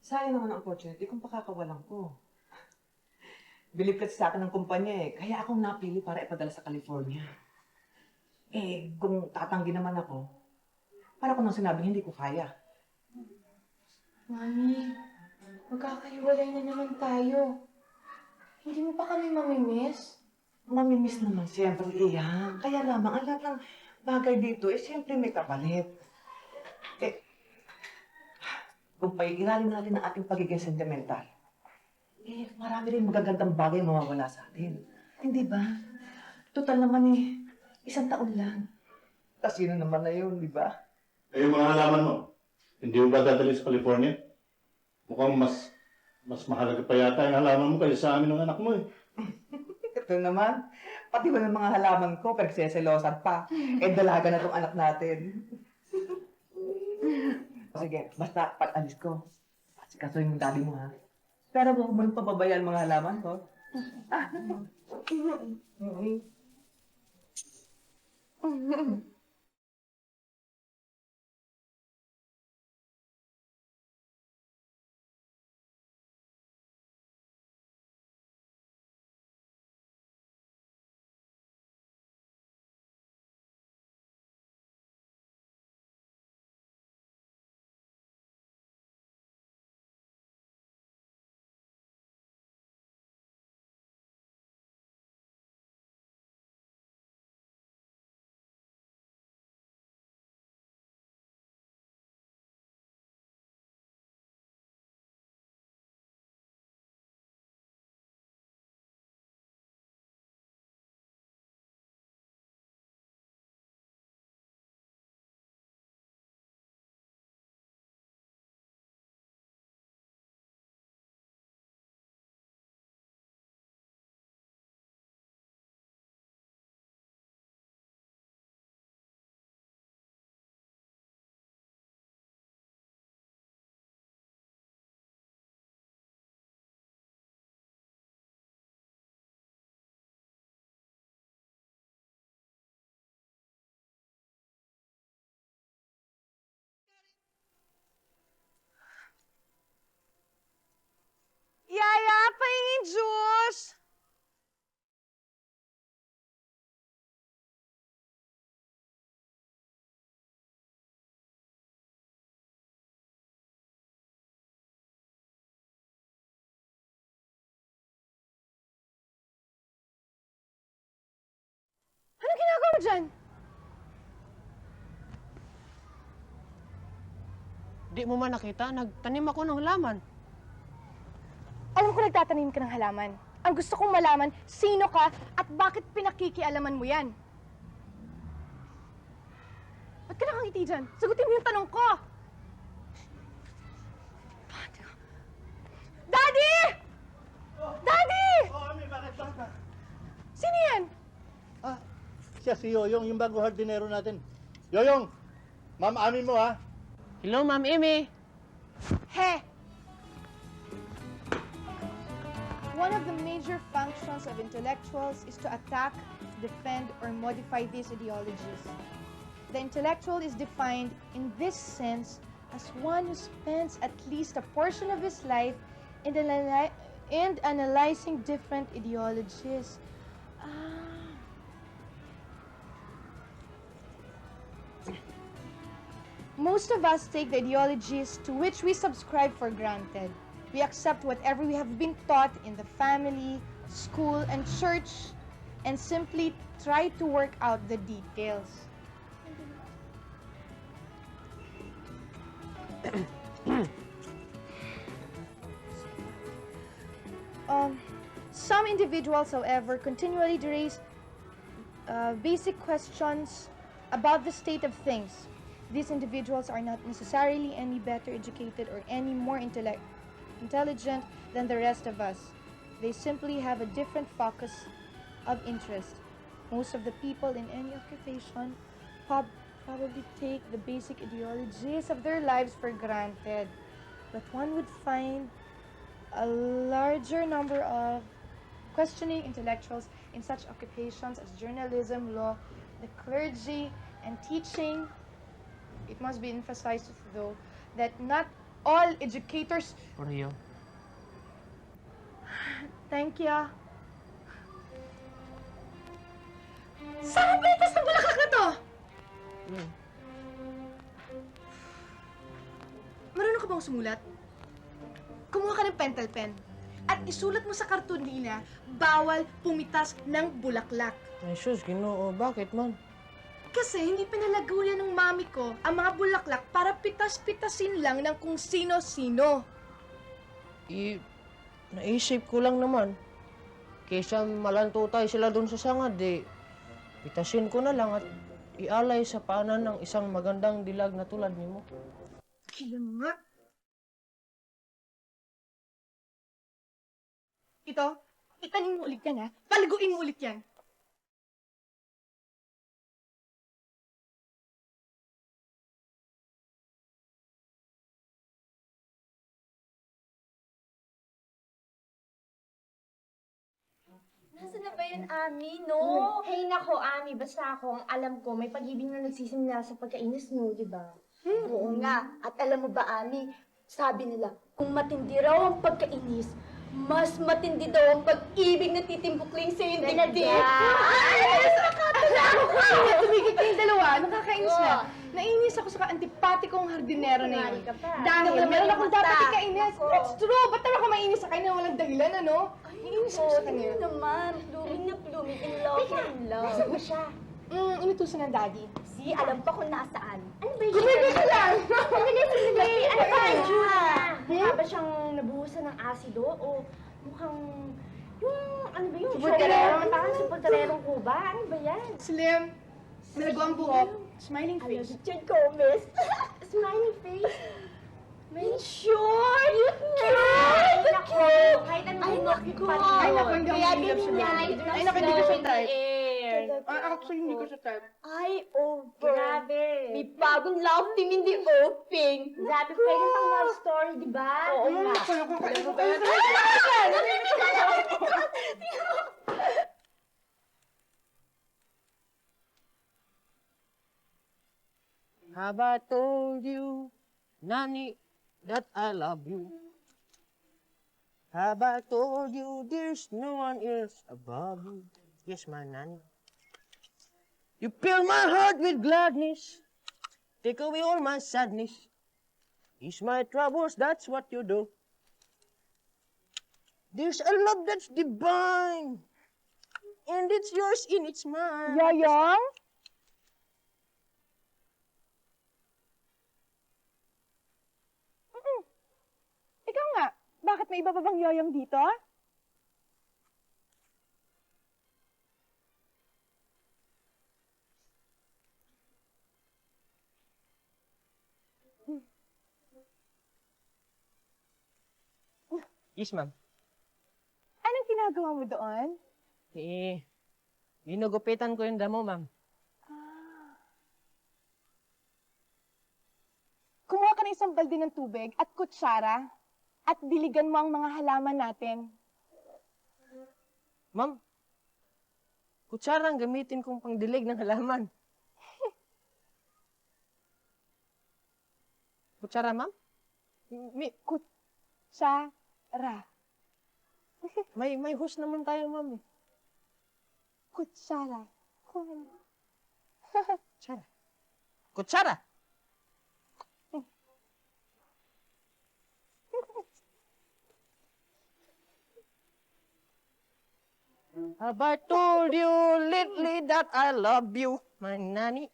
Sayang naman ang opportunity kung pakakawalan ko. Biniplet sa akin ng kumpanya kaya akong napili para ipadala sa California. Kung tatanggi naman ako, para ko nang sinabing hindi ko kaya. Mami, magkakahiwalay na naman tayo. Hindi mo pa kami mamimiss? Mamimiss naman siyempre iyan. Kaya lamang, ang lahat ng bagay dito, siyempre may kapalit. Kung pag-iiralin natin ang ating pagiging sentimental, marami rin magagandang bagay mawawala sa atin. Hindi ba? Total naman isang taon lang. Tapos yun naman na yun, di ba? Yung mga halaman mo, hindi mo ba dadali sa California? Mukhang mas mahalaga pa yata yung halaman mo kaysa sa amin ng anak mo Ito naman, pati ba ng mga halaman ko, pinagseselosan pa. Dalaga na tong anak natin. Sige, basta pag-alis ko, sikasuhin yung daddy mo, ha? Pero huwag mo nang pababayaan mga halaman ko. Yaya, pahingin juice! Ano ginagawa mo dyan? Di mo man nakita, nagtanim ako ng halaman. Alam ko nagtatanim ka ng halaman. Ang gusto kong malaman, sino ka at bakit pinakikialaman mo yan? Ba't ka nakangiti dyan? Sagutin mo yung tanong ko! Daddy! Daddy! Ami, bakit? Sino yan? Siya si Yoyong, yung bago hardinero natin. Yoyong, Ma'am Ami mo ha. Hello, Ma'am Amy. He! One of the major functions of intellectuals is to attack, defend, or modify these ideologies. The intellectual is defined in this sense as one who spends at least a portion of his life in analyzing different ideologies. Most of us take the ideologies to which we subscribe for granted. We accept whatever we have been taught in the family, school, and church, and simply try to work out the details. Some individuals, however, continually raise basic questions about the state of things. These individuals are not necessarily any better educated or any more intelligent than the rest of us. They simply have a different focus of interest. Most of the people in any occupation probably take the basic ideologies of their lives for granted. But one would find a larger number of questioning intellectuals in such occupations as journalism, law, the clergy, and teaching. It must be emphasized, though, that not all educators. Oreo. Thank you. Saan ang pinitas ng bulaklak na to? Marunong ka bang sumulat? Kumuha ka ng pentel pen at isulat mo sa kartonina, bawal pumitas ng bulaklak. Ay, sus, Ginoo. Bakit, ma'am? Kasi hindi pinalago yan ng mami ko ang mga bulaklak para pitas-pitasin lang ng kung sino-sino. Naisip ko lang naman. Kaysa malantutay sila dun sa sangad, pitasin ko na lang at ialay sa paanan ng isang magandang dilag na tulad nimo. Kaya nga. Ito, itanim mo ulit yan, ha? Paliguin mo ulit yan. Nasaan na ba yun, Ami? No! Hey, nako, Ami. Basta ako, ang alam ko, may pag-ibig na nagsisimula sa pagkainis mo, di ba? Oo nga. At alam mo ba, Ami, sabi nila, kung matindi raw ang pagkainis, mas matindi daw ang pag-ibig na titimbukling sa iyong dibdib. Ay, nakakatawa ko! Tumigil kayong dalawa, nakakainis na. Nainis ako sa ka-antipatikong hardinero na yun. Kunwari ka pa. Dahil meron akong Basta. dapat ikainis. Nako. It's true! Ba't naman ka mainis sa kanya na walang dahilan, ano? Nainis ako sa kanya. Hindi naman. Blooming na blooming. In love na in love. Nasaan ba siya? Inutusan ng daddy. Si, alam pa kung nasaan. Ano ba yun? Gumigil ka lang! Sandali! Ano ba ang itsura? Hmm? Mukha ba siyang nabuhusan ng asido? O mukhang... Yung... Ano ba yun? Supporterero? Parang supportererong kuba? Ano ba yan? Slim, malago ang buhok, smiling Alam, face. Richard Gomez. Smiling face. In short! Cute! Cute! Kahit anong look pa rin. Ay, naku, hindi ako Kaya mahilig sa ganyan. ganyan. Ay, naku, hindi ko siya type. Air. Actually, hindi ko siya type. Ay, over. Grabe. May bagong love team in the offing. Grabe, pwede pang love story, di ba? Oo nga. Have I told you, Nani, that I love you? Have I told you there's no one else above you? Yes, my Nani. You fill my heart with gladness, take away all my sadness. Ease my troubles, that's what you do. There's a love that's divine, and it's yours and it's mine. Yoyong? Ikaw nga, bakit may iba pa bang yoyong dito? Yes, ma'am. Anong ginagawa mo doon? Ginugupitan ko yung damo, ma'am. Kumuha ka ng isang balde ng tubig at kutsara at diligan mo ang mga halaman natin. Ma'am, kutsara ang gamitin kong pangdilig ng halaman. Kutsara, ma'am? Kutsara. May host naman tayo, ma'am. Kutsara. Kutsara. Kutsara! Have I told you lately that I love you, my nanny?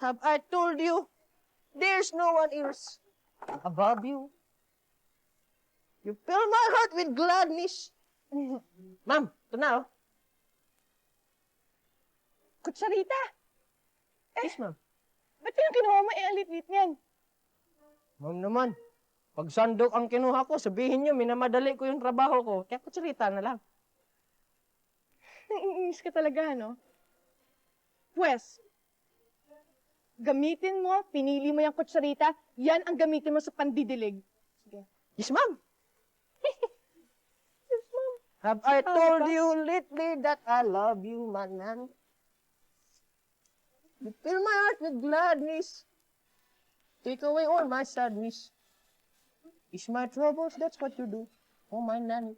Have I told you there's no one else above you? You fill my heart with gladness. Ma'am, ito na, oh. Kutsarita? Yes, ma'am. Ba't yung kinuha mo alit-lit niyan? Ma'am naman, pag sandok ang kinuha ko, sabihin nyo, minamadali ko yung trabaho ko. Kaya kutsarita na lang. Naiinis ka talaga, no? Pwes, gamitin mo, pinili mo yung kutsarita, yan ang gamitin mo sa pandidilig. Sige. Yes, ma'am. Have I told you lately that I love you, my nanny? You fill my heart with gladness. Take away all my sadness. It's my troubles, that's what you do. Oh, my nanny.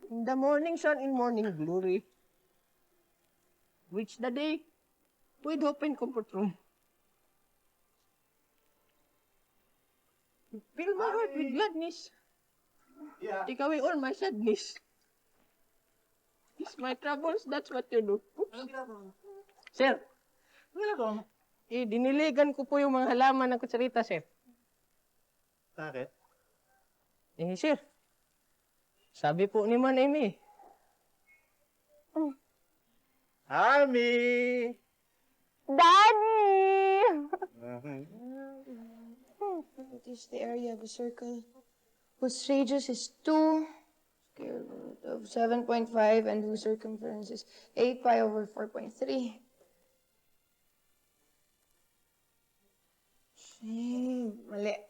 In the morning sun, in morning glory. Reach the day with hope and comfort room. Fill my heart with gladness. Take away all my sadness. It's my troubles, that's what you do. Oops. Sir, diniligan ko po yung mga halaman ng kutsarita, sir. Bakit? Sir, sabi po ni Man Amy. Ami! Daddy! It is the area of a circle whose radius is 2 square root of 7.5 and whose circumference is 8 pi over 4.3. Mali.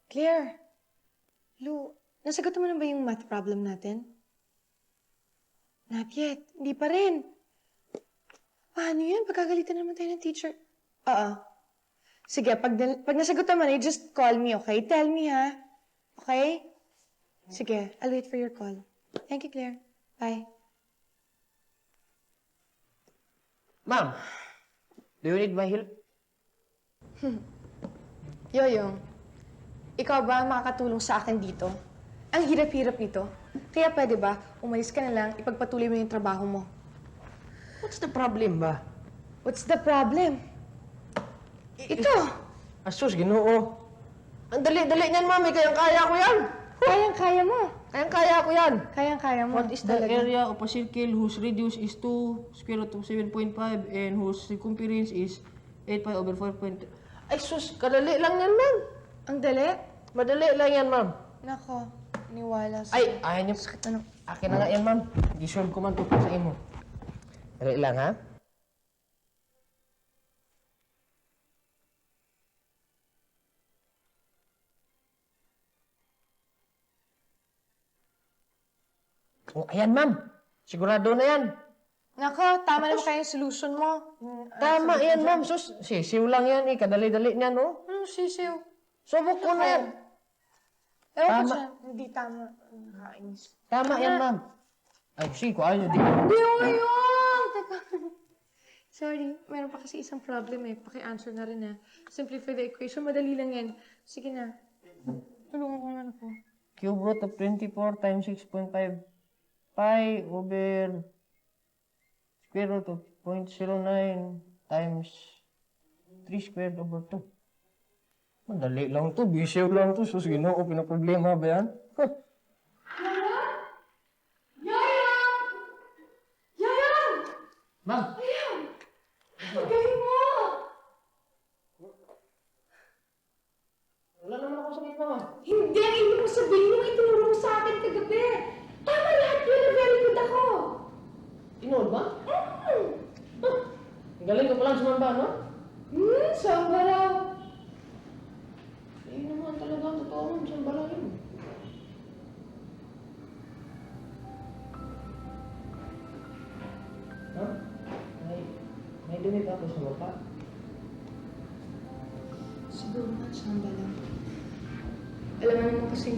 Claire, Lu, nasagot mo na ba yung math problem natin? Not yet. Hindi pa rin. Paano yan? Pagkagalitan naman tayo ng teacher. Oo. Sige, pag nasagot naman eh, just call me, okay? Tell me, ha? Okay? Sige, I'll wait for your call. Thank you, Claire. Bye. Ma'am, do you need my help? Yoyong, ikaw ba makakatulong sa akin dito? Ang hirap-hirap nito. Kaya pwede ba, umalis ka na lang, ipagpatuloy mo yung trabaho mo. What's the problem ba? What's the problem? Ito! Asus, Ginoo. Ang dali-dali niyan, ma'am. Kayang-kaya ko yan. Kayang-kaya mo. Kayang-kaya ko yan. Kayang-kaya mo. What is the area of a circle whose radius is 2 square root of 7.5 and whose circumference is 8 pi over 4.3? Ay, sus, kadali lang yan, ma'am. Ang dali? Madali lang yan, ma'am. Nako, niwala sa... Ay, ayaw niyo. Ano? Akin na nga yan, ma'am. Gisolve ko man to sa imo. Dali lang, ha? Oh, ayan, ma'am. Sigurado na yan. Nako, tama naman kaya yung solution mo. Tama yan, ma'am. Sus, sisiw lang yan, eh. Kadali-dali niyan, no? Anong sisiw? Subok ko na yan. Ewan ko Tama. siya. Hindi tama. Nakakainis. Tama yan, ma'am. Ay, sige ko, ayaw di. Yung! Teka. Sorry, meron pa kasi isang problem eh. Paki-answer na rin Simplify the equation. Madali lang yan. Sige na. Tulungan ko naman ako. Cube root of 24 times 6.5 pi over square root of 0.09 times 3 squared over 2. Madali lang to. Bisiw lang to. Sus, Ginoo, pinaproblema ba yan? Huh. Ma'am! Galing mo! Wala naman ako sakit, ma'am. Hindi! Ang ibig mo sabihin yung itinuro mo sa akin kagabi. Tama lahat yun na very good ako. Tinood ba? Galing ka palang sumamba, no? Samba raw. Eh naman talaga ang totoo, ma'am. Sumamba lang yun. Ha? May dumi pa ako sa mapa. Siguro nga, samba lang. Alam mo naman kasi,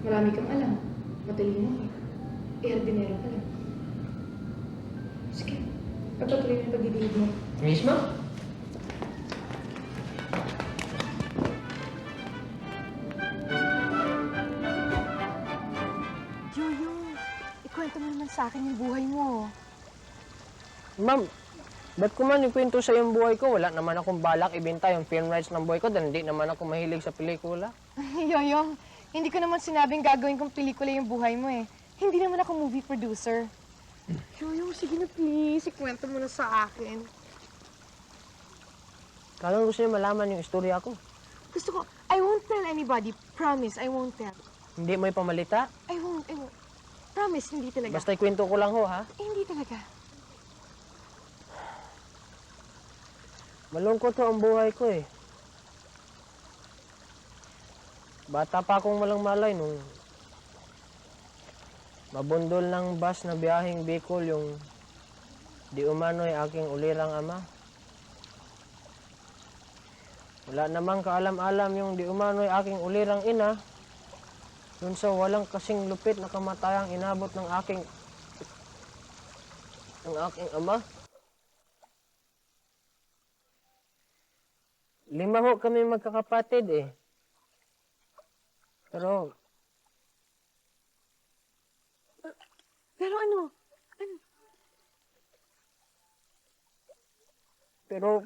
marami kang alam. Matalino ka. Ordinero ka lang. Sige, pagpatuloy mo yung pagdidilig mo. Mismo? Yoyo, ikwento mo naman sa akin yung buhay mo. Ma'am, ba't ko man ikwento sa yung buhay ko? Wala naman akong balak ibenta yung film rights ng buhay ko dahil hindi naman ako mahilig sa pelikula. Yoyo, hindi ko naman sinabing gagawin kong pelikula yung buhay mo eh. Hindi naman ako movie producer. Yoyo, sige na please, ikwento mo na sa akin. Kala gusto niyo malaman yung istorya ko. Gusto ko, I won't tell anybody. Promise, I won't tell. Hindi mo ipamalita? I won't. Promise, hindi talaga. Basta ikwento ko lang ho, ha? Hindi talaga. Malungkot ho ang buhay ko eh. Bata pa akong malang malay nung Mabundol ng bus na biyaheng Bicol yung di umano'y aking ulirang ama. Wala namang kaalam-alam yung di umano'y aking ulirang ina. Dun sa walang kasing lupit na kamatayang inabot ng aking ama. 5 ho kami magkakapatid eh. Pero Ano? Pero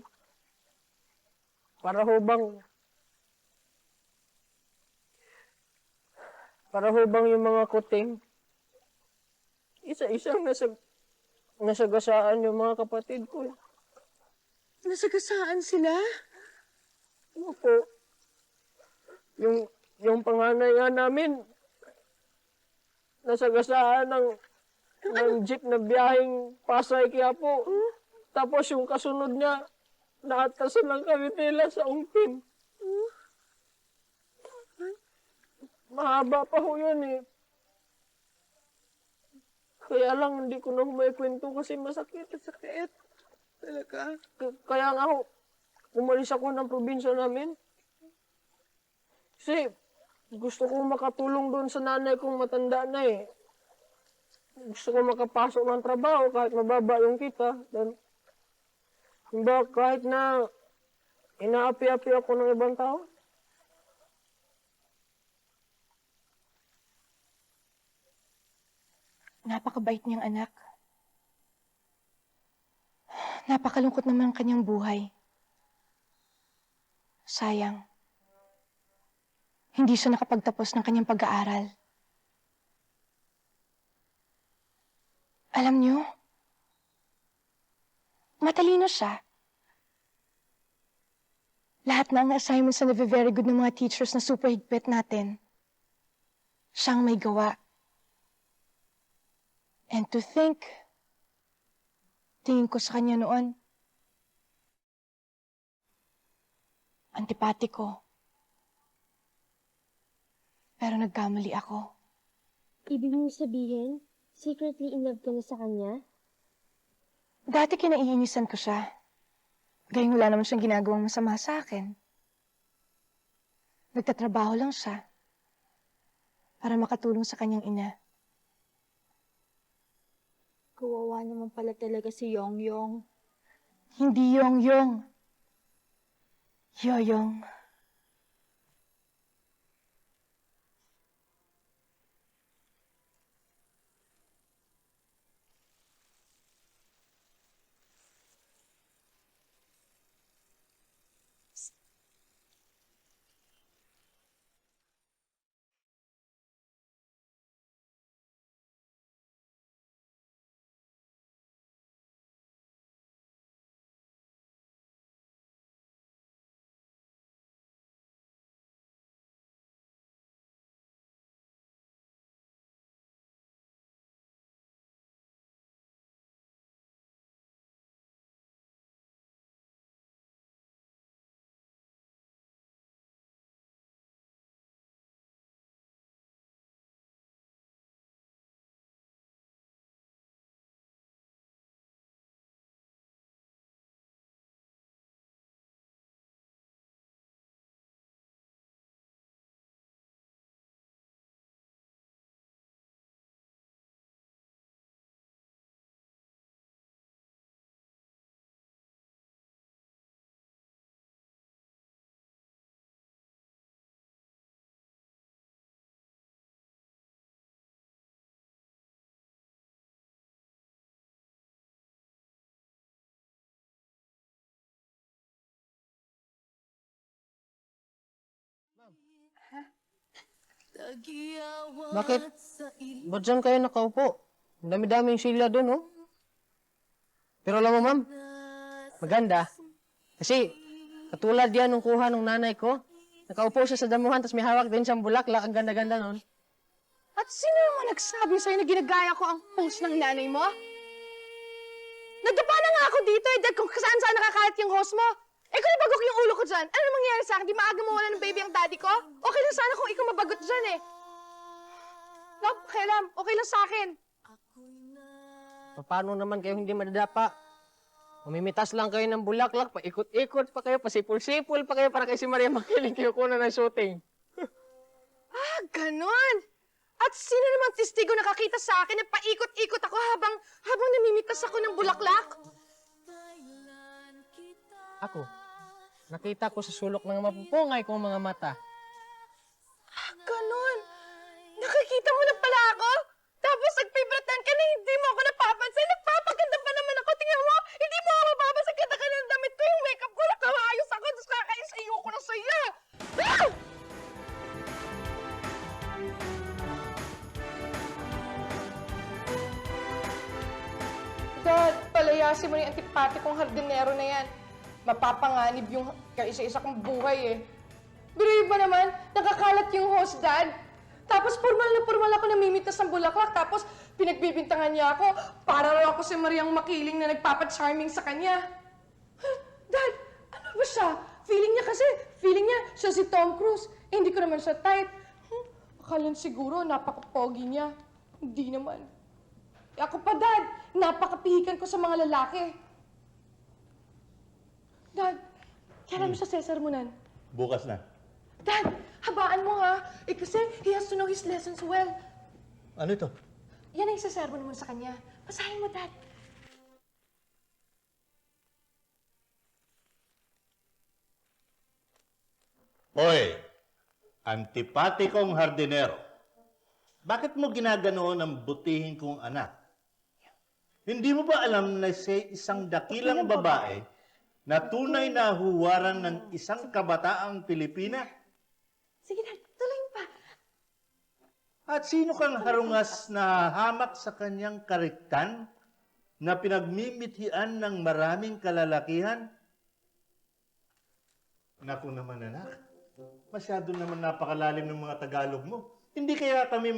para ho bang yung mga kuting isa-isang nasagasaan yung mga kapatid ko. Nasagasaan sila? Opo. Yung panganay nga namin nasagasaan ng jeep na biyaheng Pasay Quiapo. Tapos yung kasunod niya, naatasan lang kami nila sa ungpin. Mahaba pa ho yun eh. Kaya lang hindi ko na humaykwento kasi masakit. Masakit. Talaga? Kaya nga ho, umalis ako ng probinsya namin. Kasi gusto ko makatulong doon sa nanay kong matanda na eh. Gusto ko makapasok ng trabaho kahit mababa yung kita. Dan, kahit na inaapi-api ako ng ibang tao. Napakabait niyang anak. Napakalungkot naman ang kanyang buhay. Sayang. Hindi siya nakapagtapos ng kanyang pag-aaral. Alam niyo, matalino siya. Lahat na ang assignments na very good ng mga teachers na super higpit natin, siyang may gawa. And to think, tingin ko sa kanya noon, antipatiko. Pero nagkamali ako. Ibig mo sabihin, secretly in love ka na sa kanya? Dati kinaiinisan ko siya. Gayong wala naman siyang ginagawang masama sa akin. Nagtatrabaho lang siya para makatulong sa kanyang ina. Kawawa naman pala talaga si Yongyong. Hindi Yongyong. Yoyong. Bakit? Ba't dyan kayo nakaupo? Ang dami-daming silya doon, oh. Pero alam mo, ma'am, maganda. Kasi, katulad yan nung kuha ng nanay ko. Nakaupo siya sa damuhan, tapos may hawak din siyang bulaklak. Ang ganda-ganda nun. At sino naman nagsabi sa'yo na ginagaya ko ang post ng nanay mo? Nagdapa na nga ako dito eh, dahil kung saan-saan nakakalat yung host mo. Eh kung nabagok yung ulo ko dyan, ano mangyayari sa akin? Di maaga mawala ng baby ang daddy ko? Okay lang sana kung ikaw mabagot dyan eh. Nope, kailan. Okay lang sa akin. Paano naman kayo hindi madadapa? Umimitas lang kayo ng bulaklak, paikot-ikot pa kayo, pasipul-sipul pa kayo para kay si Maria makiling kayo kuna ng shooting. Ah, ganon. At sino namang testigo nakakita sa akin na paikot-ikot ako habang namimitas ako ng bulaklak? Ako, nakita ko sa sulok ng mapupungay kong mga mata. Ah, ganon. Nakikita mo na pala ako? Tapos nagpibratan ka na hindi mo ako napapansin. Nagpapaganda pa naman ako. Tingnan mo, hindi mo ako mapapansin. Ganda ka ng damit ko. Yung makeup ko, nakaayos ako. Tapos kakaisayo ko na sa'yo. Ah! Dad, palayasin mo na yung antipati kong hardinero na yan. Mapapanganib yung kaisa-isa kong buhay eh. Pero ba naman, nakakalat yung host, Dad. Tapos formal ako namimitas ng bulaklak. Tapos pinagbibintangan niya ako para raw ako si Mariang Makiling na nagpapa-charming sa kanya. Huh, Dad, ano ba siya? Feeling niya siya si Tom Cruise. Eh, hindi ko naman siya type. Akala siguro napaka-pogi niya. Hindi naman. Eh, ako pa, Dad, napakapihikan ko sa mga lalaki. Dad, kailan mo siya sesarmonan? Bukas na. Dad, habaan mo ha. Eh kasi he has to know his lessons well. Ano ito? Yan ang isasermon mo sa kanya. Basahin mo, Dad. Hoy, antipatikong hardinero. Bakit mo ginaganoon ang butihin kong anak? Hindi mo ba alam na si isang dakilang babae na tunay na huwaran ng isang kabataang Pilipina? Sige, Dad. Tuloy pa. At sino kang harungas na hamak sa kanyang kariktan na pinagmimithian ng maraming kalalakihan? Naku naman, anak. Masyado naman napakalalim ng mga Tagalog mo. Hindi kaya kami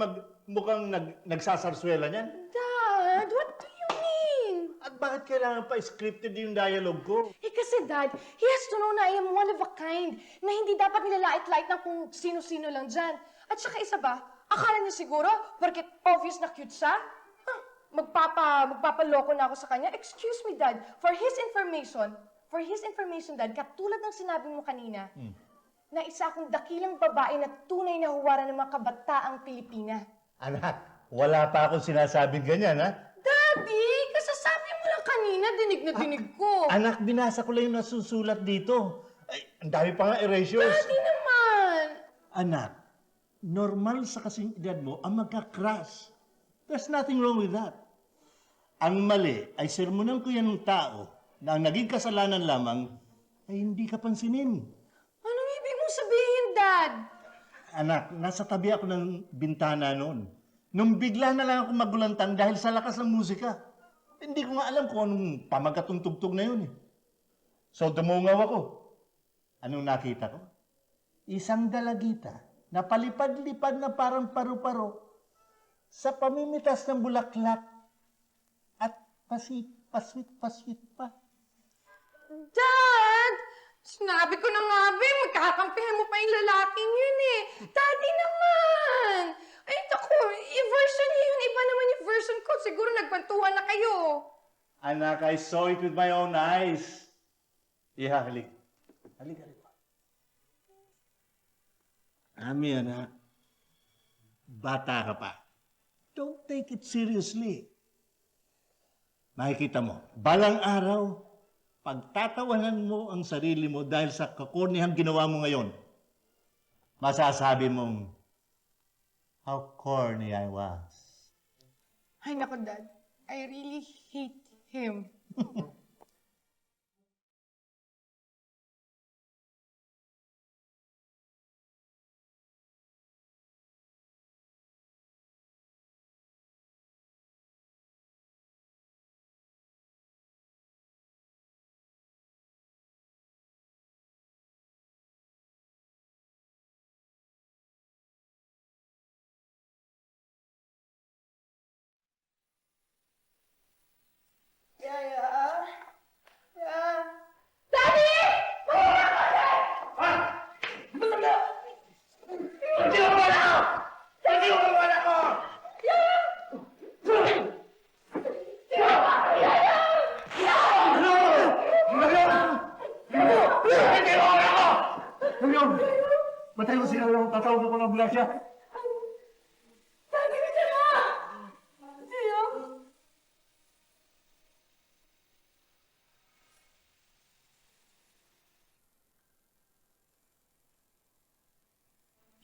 mukhang nagsasarswela niyan? Dad, what do you mean? At bakit kailangan pa scripted yung dialogue ko? Eh kasi, Dad, he has to know na I am one of a kind. Na hindi dapat nilalait-lait ng kung sino-sino lang dyan. At saka isa ba, akala niya siguro, porket obvious na cute siya, magpapaloko na ako sa kanya. Excuse me, Dad, for his information, Dad, katulad ng sinabi mo kanina, na isa akong dakilang babae na tunay na huwaran ng mga kabataang Pilipina. Anak, wala pa akong sinasabing ganyan, ha? Daddy, kasasabi mo lang kanina, dinig na dinig ko. Anak, binasa ko lang yung nasusulat dito. Ay, ang dami pa nga erasures. Daddy naman. Anak, normal sa kasing edad mo ang magka-crush. There's nothing wrong with that. Ang mali ay sermonan ko yan ng tao na ang naging kasalanan lamang ay hindi ka pansinin. Anong ibig mong sabihin, Dad? Anak, nasa tabi ako ng bintana noon. Nung bigla na lang ako magulantang dahil sa lakas ng musika. Hindi ko nga alam kung anong pamagatong tugtog na yun eh. So dumungaw ako. Anong nakita ko? Isang dalagita na palipad-lipad na parang paru-paro sa pamimitas ng bulaklak at paswit-paswit pa. Dad! Sinabi ko na nga, be, magkakampihan mo pa yung lalaking yun eh. Daddy naman! Ay, naku, yung version niya yun, iba naman yung version ko. Siguro nagkwentuhan na kayo. Anak, I saw it with my own eyes. Iha, halik. Halik. Ami, anak. Bata ka pa. Don't take it seriously. Makikita mo, balang araw, pagtatawanan mo ang sarili mo dahil sa kakornihang ginawa mo ngayon, masasabi mong, how corny I was. Ay, naku, Dad. I really hate him. Yaya, Patay mo si Yoyong, tatawag ako ng ambulansya.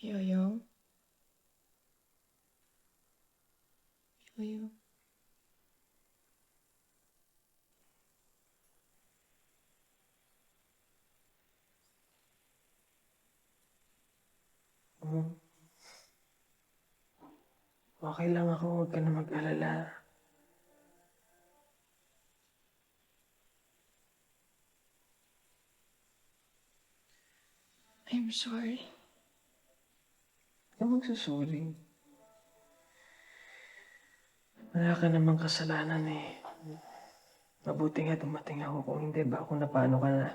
Yoyo? Yoyo? Okay lang ako, huwag ka na mag-alala. I'm sorry. Huwag ka magsusuri. Wala ka namang kasalanan eh. Mabuti nga dumating ako. Kung hindi ba ako napano ka na?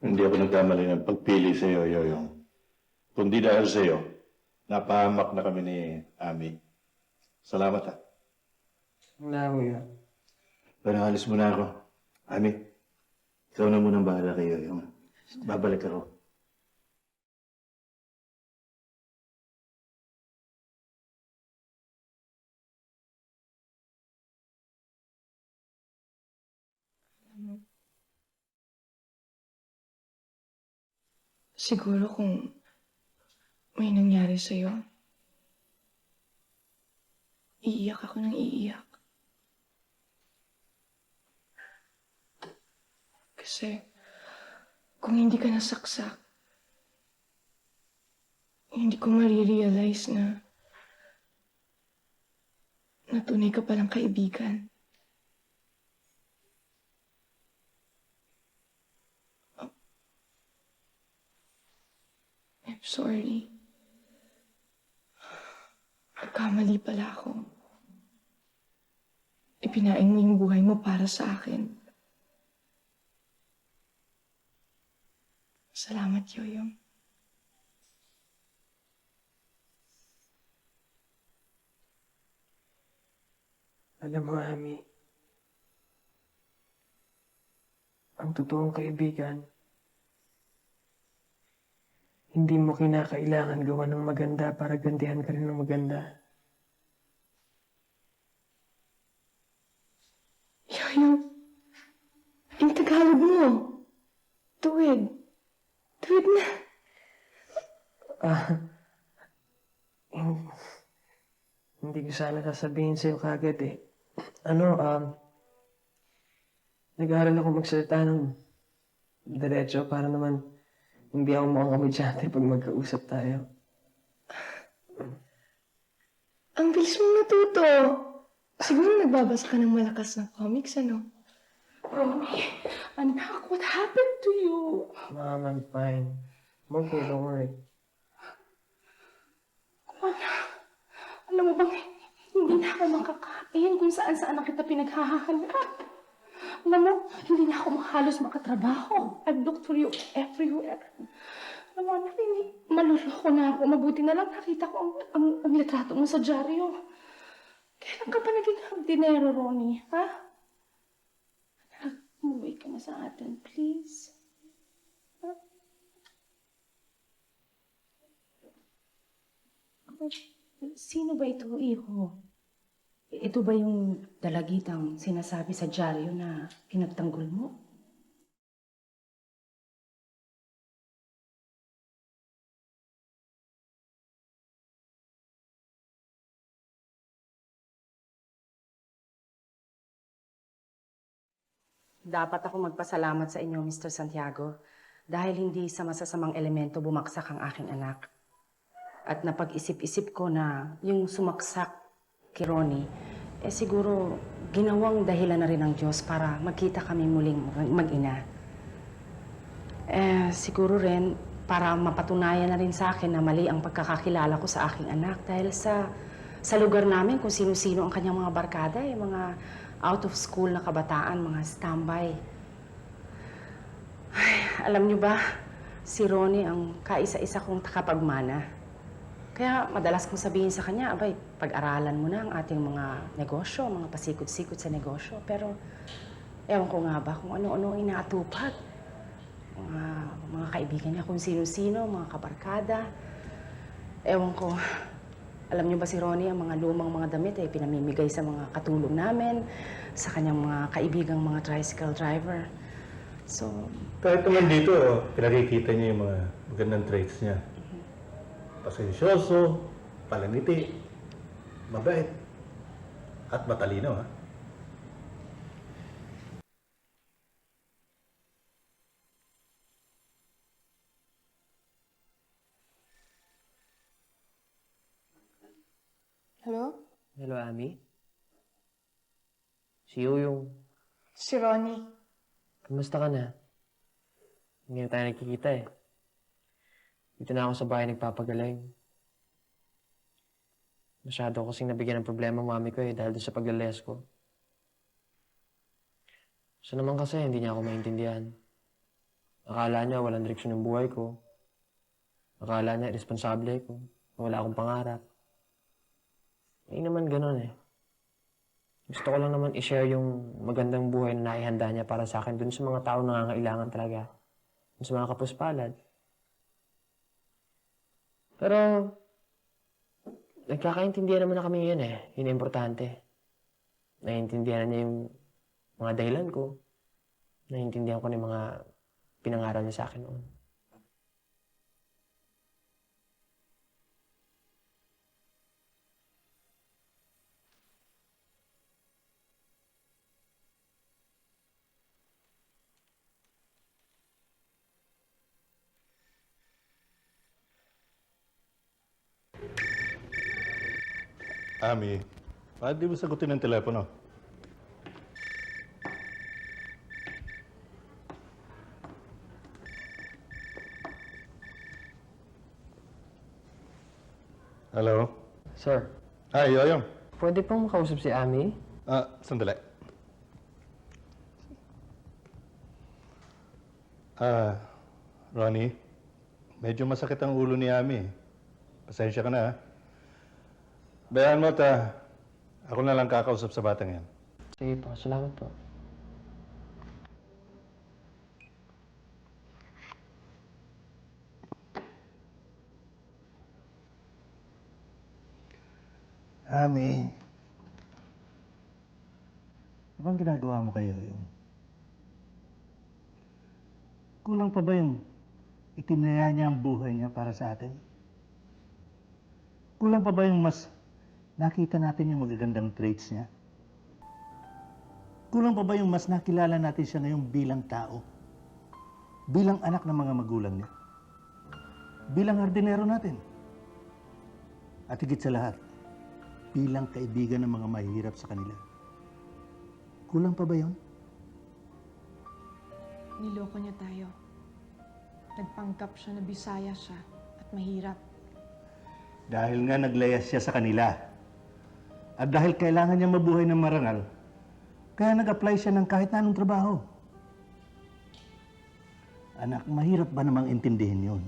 Hindi ako nagkamali ng pagpili sa iyo, Yoyong. Kundi dahil sa iyo, napahamak na kami ni Ami. Salamat ha. Wala ko yun. Pero alis mo na ako. Ami, ikaw na munang bahala kay Yoyong. Babalik ako. Siguro kung may nangyari sa'yo, iiyak ako ng iiyak. Kasi kung hindi ka nasaksak, hindi ko marirealize na tunay ka palang kaibigan. I'm sorry. Nagkamali pala ako. Ipinaing mo yung buhay mo para sa akin. Salamat, Yoyong. Alam mo, Ami, ang totoong kaibigan, hindi mo kinakailangan gawa ng maganda para gantihan ka rin ng maganda. Yoyong, yung Tagalog mo. Tuwid. Tuwid na. Hindi ko sana sasabihin sa'yo kagad eh. Nag-aaral ako magsalita ng diretso para naman hindi ako mukhang kamudyante pag magkausap tayo. Ang bilis mong natuto. Siguro nagbabasa ka ng malakas na comics, ano? Ronnie, anak, what happened to you? Mom, I'm fine. I'm okay, don't worry. Anak, alam mo bang hindi na ako makakain kung saan-saan na kita pinaghahanap. Alam mo, hindi na ako halos makatrabaho. I've looked for you everywhere. Alam mo, anak, maluloko na ako. Mabuti na lang nakita ko ang litrato mo sa dyaryo. Kailan ka pa naging hardinero, Ronnie? Ha? Anak, umuwi ka na sa atin, please. Ha? Sino ba ito, iho? Ito ba yung dalagitang sinasabi sa dyaryo na pinagtanggol mo? Dapat ako magpasalamat sa inyo, Mr. Santiago, dahil hindi sa masasamang elemento bumaksak ang aking anak. At napag-isip-isip ko na yung sumaksak kay Ronnie, siguro ginawang dahilan na rin ng Diyos para magkita kami muling mag-ina. Siguro rin para mapatunayan na rin sa akin na mali ang pagkakakilala ko sa aking anak dahil sa lugar namin kung sino-sino ang kanyang mga barkada, mga out of school na kabataan, mga standby. Ay, alam niyo ba, si Ronnie ang kaisa-isa kong takapagmana. Kaya madalas kong sabihin sa kanya, abay, pag-aralan mo na ang ating mga negosyo, mga pasikot-sikot sa negosyo. Pero ewan ko nga ba kung ano-ano inaatupag. mga kaibigan niya, kung sino-sino, mga kabarkada. Ewan ko, alam niyo ba si Ronnie, ang mga lumang mga damit ay pinamimigay sa mga katulong namin, sa kanyang mga kaibigang mga tricycle driver. So, Kahit naman dito, pinakikita niya yung mga magandang traits niya. Pasensyoso, palangiti, mabait, at matalino, ha? Hello? Hello, Ami. Si Yuyong. Si Ronnie. Kamusta ka na? Hindi na tayo nagkikita eh. Dito na ako sa bahay nagpapagaling. Masyado kasing nabigyan ng problema ang mami ko eh dahil doon sa paglalayas ko. Siya naman kasi hindi niya ako maintindihan. Akala niya walang direksyon ng buhay ko. Akala niya irresponsable ko. Wala akong pangarap. Hindi naman ganun eh. Gusto ko lang naman i-share yung magandang buhay na naihanda niya para sa akin dun sa mga tao na nangangailangan talaga. Dun sa mga kapuspalad. Pero, nagkakaintindihan naman na kami yun eh. Yun ang importante. Naiintindihan niya yung mga dahilan ko. Naiintindihan ko na yung mga pinangaral niya sa akin noon. Ami, bakit di mo sagutin ang telepono? Hello? Sir, Hi, Yoyong. pwede pong makausap si Ami? Sandali. Ronnie, medyo masakit ang ulo ni Ami. Pasensya ka na, ha? Bayaan mo, ako na lang kakausap sa batang yan. Sige po, salamat po. Ami, ano bang ginagawa mo kayo? Kulang pa ba yung itinaya niya ang buhay niya para sa atin? Kulang pa ba yung mas nakita natin yung magagandang traits niya? Kulang pa ba yung mas nakilala natin siya ngayon bilang tao? Bilang anak ng mga magulang niya? Bilang hardinero natin? At higit sa lahat, bilang kaibigan ng mga mahihirap sa kanila. Kulang pa ba yun? Niloko niya tayo. Nagpanggap siya na Bisaya siya at mahirap. Dahil nga naglayas siya sa kanila. At dahil kailangan niya mabuhay ng marangal, kaya nag-apply siya ng kahit na anong trabaho. Anak, mahirap ba namang intindihin yun?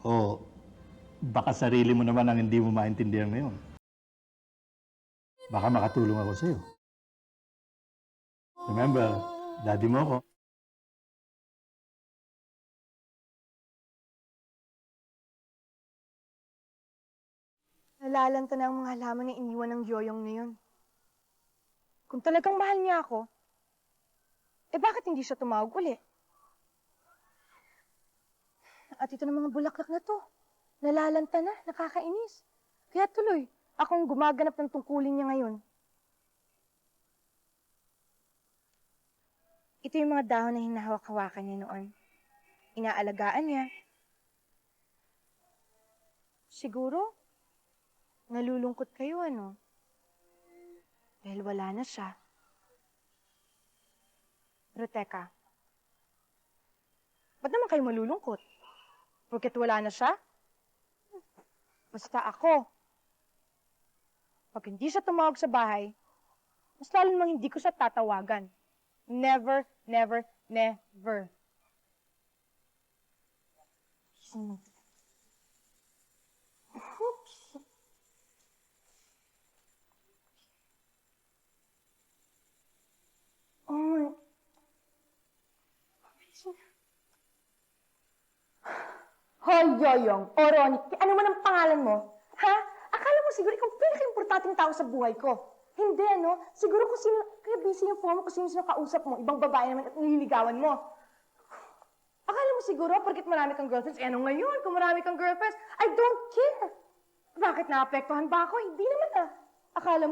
O baka sarili mo naman ang hindi mo maintindihan ngayon. Baka makatulong ako sa'yo. Remember, daddy mo ako. Nalalanta na ang mga halaman na iniwan ng yoyong na yun. Kung talagang mahal niya ako, eh bakit hindi siya tumawag uli? At ito ng mga bulaklak na to. Nalalanta na, nakakainis. Kaya tuloy, akong gumaganap ng tungkulin niya ngayon. Ito yung mga dahon na hinahawak-hawakan niya noon. Inaalagaan niya. Siguro, nalulungkot kayo, ano? Dahil wala na siya. Pero teka, ba't naman kayo malulungkot? Porket wala na siya? Basta ako. Pag hindi siya tumawag sa bahay, mas lalo namang hindi ko siya tatawagan. Never, never, never. Oops. Oh. Yoyong o Ronnie, ano man ang pangalan mo, ha? Akala mo siguro ikaw pinaka-importanting tao sa buhay ko. Hindi, ano? Siguro kung sino, kaya busy yung phone mo kung sino kausap mo, ibang babae naman at nililigawan mo. Akala mo siguro, porket marami kang girlfriends, ano ngayon, kung marami kang girlfriends, I don't care. Bakit naapektuhan ba ako? Hindi naman ah. Akala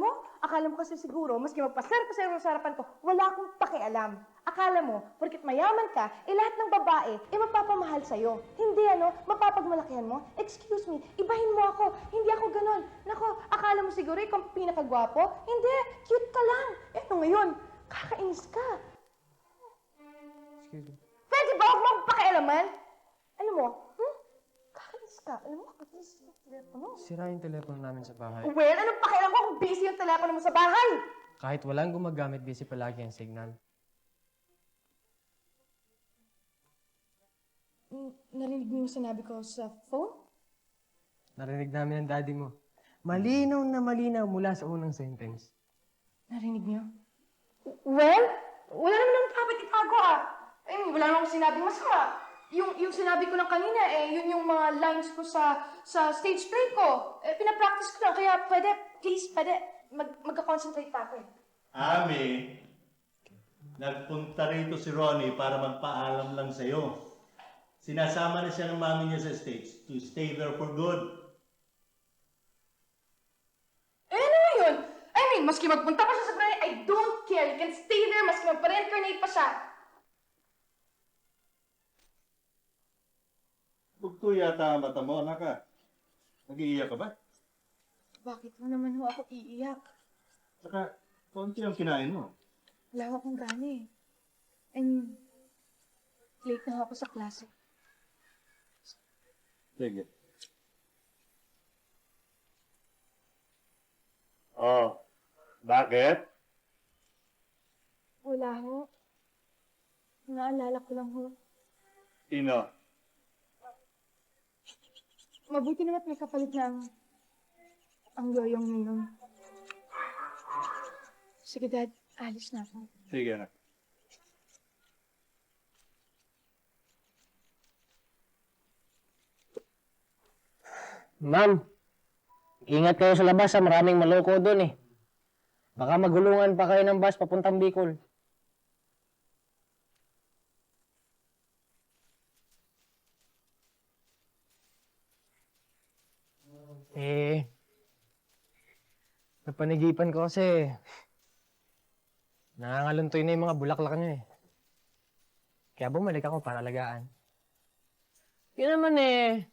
mo kasi siguro, maski magpaser ka sa harapan ko, wala akong pakialam. Akala mo, porket mayaman ka, lahat ng babae, magpapamahal sa'yo. Hindi mapapagmalakihan mo. Excuse me, ibahin mo ako. Hindi ako ganon. Nako, akala mo siguro ikaw ang pinakagwapo? Hindi, cute ka lang. Eto ngayon, kakainis ka. Excuse me. Pwede ba huwag mo akong pakialaman? Alam mo, kakainis ka. Alam mo, kakainis yung telepono. Sira yung telepono namin sa bahay. Well, anong pakialam mo kung busy yung telepono mo sa bahay? Kahit walang gumagamit, busy palagi ang signal. Narinig mo yung sinabi ko sa phone? Narinig namin ang daddy mo. Malinaw na malinaw mula sa unang sentence. Narinig niyo? Well, wala naman akong dapat itago ah. I mean, wala naman akong sinabing masama. Yung sinabi ko lang kanina, yun yung mga lines ko sa stage play ko. Pinapractice ko lang, kaya pwede, magka-concentrate pa ako eh. Ami, nagpunta rito si Ronnie para magpaalam lang sa'yo. Sinasama na siya ng mami niya sa stage to stay there for good. Ano yun? I mean, maski magpunta pa siya sa Brunei, I don't care. You can stay there, maski magpa-reincarnate pa siya. Bugto yata ang mata mo, anak ka. Nag-iiyak ka ba? Bakit mo naman ho ako iiyak? Saka, konti ang kinain mo. Wala akong gani eh. And late na ako sa klase. Sige. Oh, bakit? Wala ho. Naalala ko lang ho. Sino? Mabuti naman may kapalit na ang yoyong ngayon. Sige, Dad. Alis na ako. Sige, anak. Ma'am, ingat kayo sa labas ha. Maraming maloko doon eh. Baka magulungan pa kayo ng bus papuntang Bicol. Napanigipan ko kasi nangangaluntoy na yung mga bulaklak niyo eh. Kaya bumalik ako para alagaan. Yun naman eh,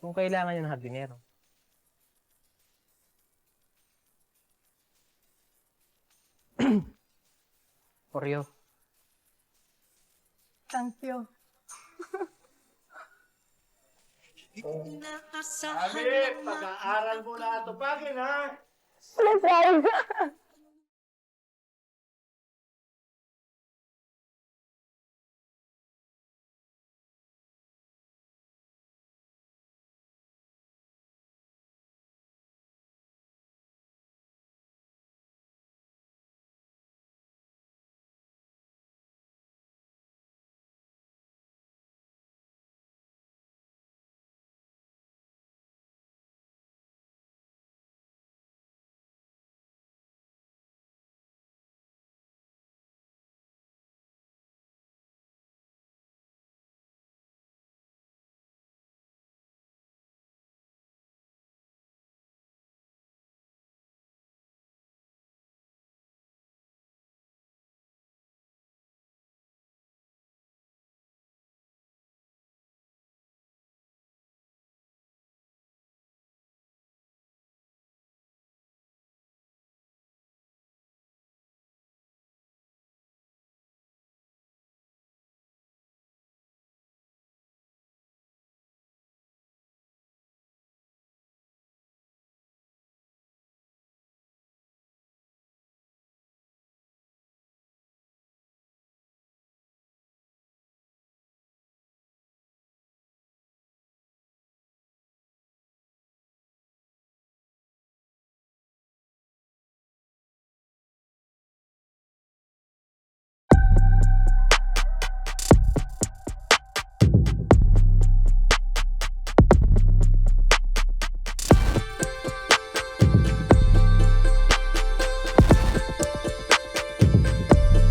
kung kailangan yun ng hardinero. Oreo. Thank you. Ami, pag-aaral mo na ito, bakit ha? Wala